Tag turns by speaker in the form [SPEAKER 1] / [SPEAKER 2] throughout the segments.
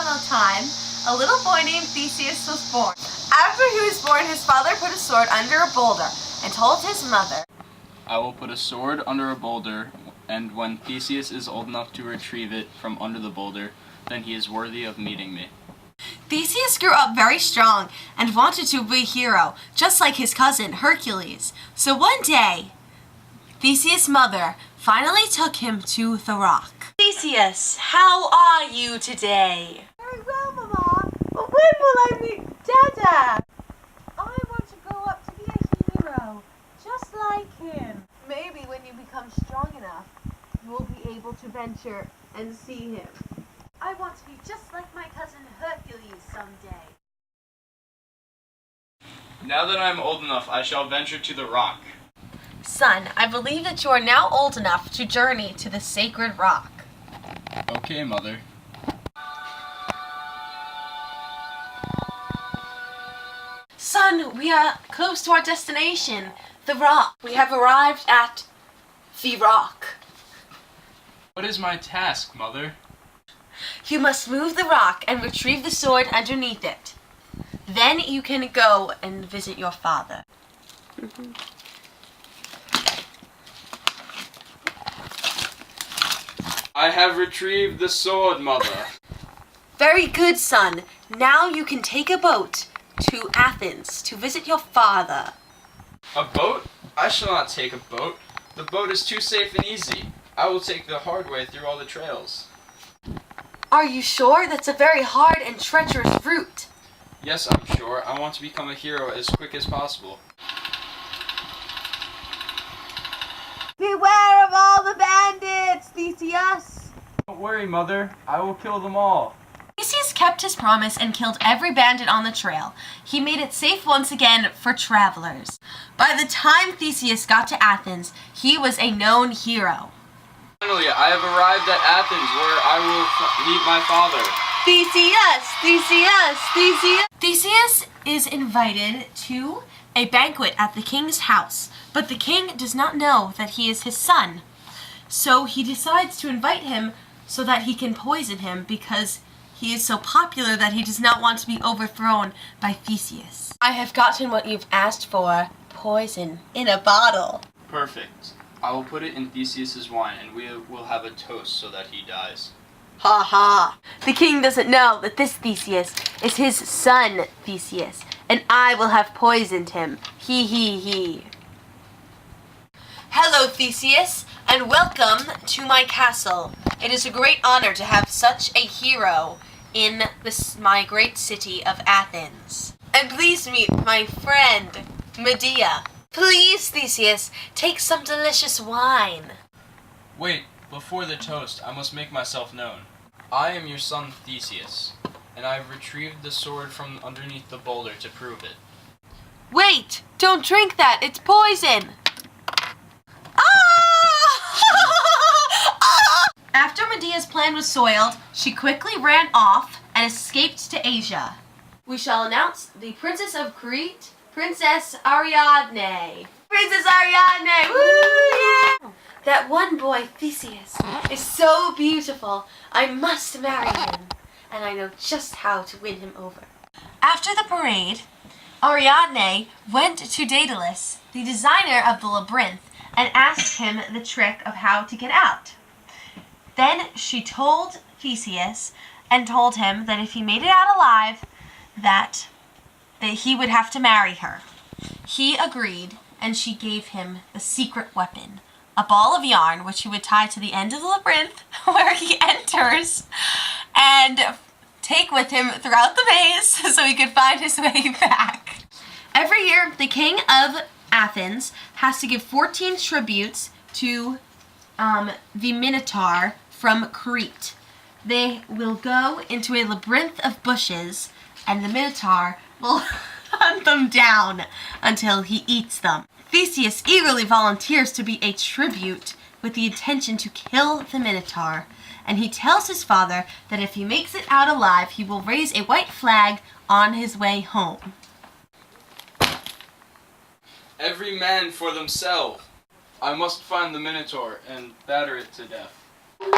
[SPEAKER 1] upon a time, a little boy named Theseus was born. After he was born, his father put a sword under a boulder and told his mother,
[SPEAKER 2] I will put a sword under a boulder, and when Theseus is old enough to retrieve it from under the boulder, then he is worthy of meeting me.
[SPEAKER 1] Theseus grew up very strong and wanted to be a hero, just like his cousin Hercules. So one day, Theseus' mother finally took him to the rock. Theseus, how are you today?
[SPEAKER 3] Very well, Mama. But when will I meet Dada? I want to grow up to be a hero, just like him.
[SPEAKER 1] Maybe when you become strong enough, you will be able to venture and see him.
[SPEAKER 3] I want to be just like my cousin Hercules someday.
[SPEAKER 2] Now that I am old enough, I shall venture to the rock.
[SPEAKER 1] Son, I believe that you are now old enough to journey to the sacred rock.
[SPEAKER 2] Okay, Mother.
[SPEAKER 1] Son, we are close to our destination, the rock. We have arrived at the rock.
[SPEAKER 2] What is my task, Mother?
[SPEAKER 1] You must move the rock and retrieve the sword underneath it. Then you can go and visit your father.
[SPEAKER 2] I have retrieved the sword, Mother.
[SPEAKER 1] Very good, son. Now you can take a boat to Athens to visit your father.
[SPEAKER 2] A boat? I shall not take a boat. The boat is too safe and easy. I will take the hard way through all the trails.
[SPEAKER 1] Are you sure? That's a very hard and treacherous route.
[SPEAKER 2] Yes, I'm sure. I want to become a hero as quick as possible.
[SPEAKER 3] Beware of all the bandits, Thesius!
[SPEAKER 2] Don't worry, Mother. I will kill them all.
[SPEAKER 1] Theseus kept his promise and killed every bandit on the trail. He made it safe once again for travelers. By the time Theseus got to Athens, he was a known hero.
[SPEAKER 2] Finally, I have arrived at Athens, where I will meet my father.
[SPEAKER 1] Theseus! Theseus! Theseus! Theseus is invited to a banquet at the king's house, but the king does not know that he is his son. So he decides to invite him so that he can poison him because he is so popular that he does not want to be overthrown by Theseus. I have gotten what you've asked for, poison in a bottle.
[SPEAKER 2] Perfect. I will put it in Theseus's wine, and we will have a toast so that he dies.
[SPEAKER 1] Ha ha! The king doesn't know that this Theseus is his son Theseus, and I will have poisoned him. He he he. Hello, Theseus, and welcome to my castle. It is a great honor to have such a hero in my great city of Athens. And please meet my friend, Medea. Please, Theseus, take some delicious wine.
[SPEAKER 2] Wait, before the toast, I must make myself known. I am your son Theseus, and I have retrieved the sword from underneath the boulder to prove it.
[SPEAKER 1] Wait! Don't drink that! It's poison! After Medea's plan was foiled, she quickly ran off and escaped to Asia. We shall announce the Princess of Crete, Princess Ariadne. Princess Ariadne! Woo! Yeah! That one boy, Theseus, is so beautiful. I must marry him, and I know just how to win him over. After the parade, Ariadne went to Daedalus, the designer of the labyrinth, and asked him the trick of how to get out. Then she told Theseus and told him that if he made it out alive, that he would have to marry her. He agreed, and she gave him the secret weapon, a ball of yarn which he would tie to the end of the labyrinth where he enters and take with him throughout the maze so he could find his way back. Every year, the king of Athens has to give 14 tributes to the Minotaur from Crete. They will go into a labyrinth of bushes, and the Minotaur will hunt them down until he eats them. Theseus eagerly volunteers to be a tribute with the intention to kill the Minotaur, and he tells his father that if he makes it out alive, he will raise a white flag on his way home.
[SPEAKER 2] Every man for themselves. I must find the Minotaur and batter it to death.
[SPEAKER 3] Ah!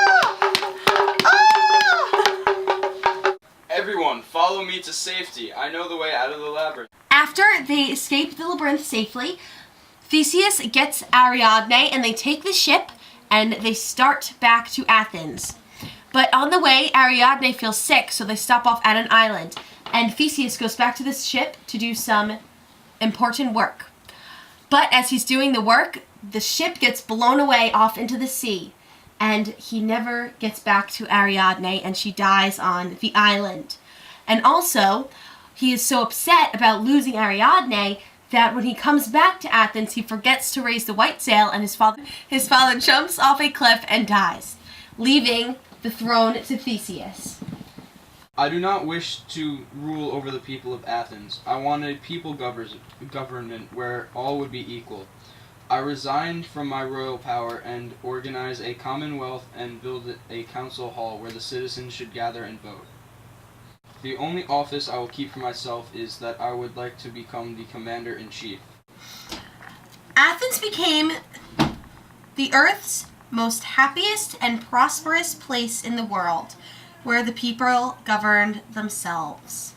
[SPEAKER 3] Ah! Ah!
[SPEAKER 2] Everyone, follow me to safety. I know the way out of the labyrinth.
[SPEAKER 1] After they escape the labyrinth safely, Theseus gets Ariadne and they take the ship and they start back to Athens. But on the way, Ariadne feels sick, so they stop off at an island. And Theseus goes back to the ship to do some important work. But as he's doing the work, the ship gets blown away off into the sea. And he never gets back to Ariadne, and she dies on the island. And also, he is so upset about losing Ariadne that when he comes back to Athens, he forgets to raise the white sail, and his father jumps off a cliff and dies, leaving the throne to Theseus.
[SPEAKER 2] I do not wish to rule over the people of Athens. I want a people government where all would be equal. I resigned from my royal power and organize a commonwealth and build a council hall where the citizens should gather and vote. The only office I will keep for myself is that I would like to become the commander-in-chief.
[SPEAKER 1] Athens became the Earth's most happiest and prosperous place in the world, where the people governed themselves.